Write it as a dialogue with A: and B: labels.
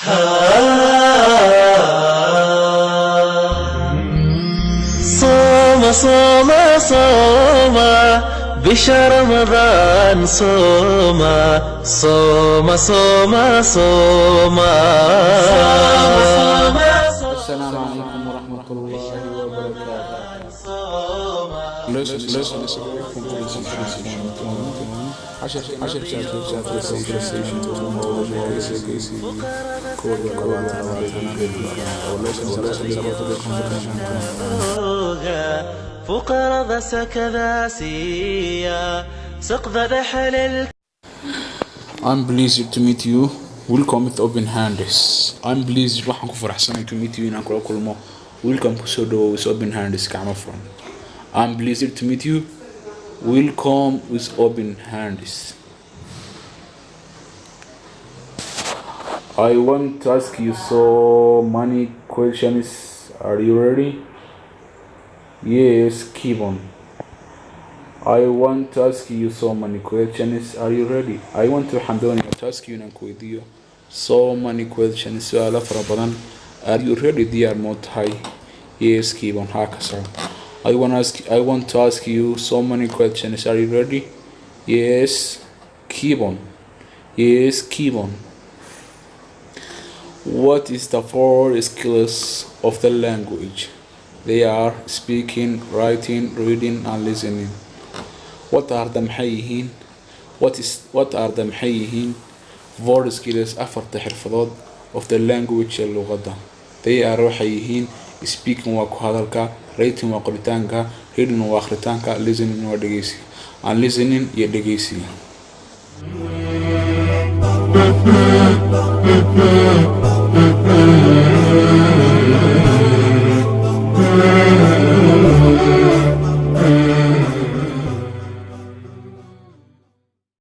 A: صوم صوم صوم بشهر رمضان صوم صوم صوم صوم
B: السلام عليكم ورحمة الله وبركاته.
A: فقرة سكذا سيا سقذ حلل.
B: I'm pleased to meet you. Welcome with open hands. I'm pleased waxaan ku faraxsanahay to meet you inaan kula kulmo. Welcome kusoo dhawow with open hands gacmo furan. I'm pleased to meet you. Welcome with open hands. I want to ask you so many questions. Are you ready? Yes, keep on. I want to ask you so many questions. Are you ready? I want to ask you inaan ku weydiiyo so many questions. su'aalo fara badan. Are you ready? Diyaar ma tahay? Yes, keep on. Ha ka soco. I want to ask you so many questions. Are you ready? Yes, keep on. Yes, keep on. What is the four skills of the language? They are speaking, writing, reading, and listening. What are the maxay yihiin? What are the maxay yihiin? Four skills afarta xirfadood of the language ee luqadda. They are waxay yihiin speaking waa ku hadalka, writing waa qoritaanka, reading waa akhritaanka, listening waa dhegeysiga. And listening iyo dhegeysiga.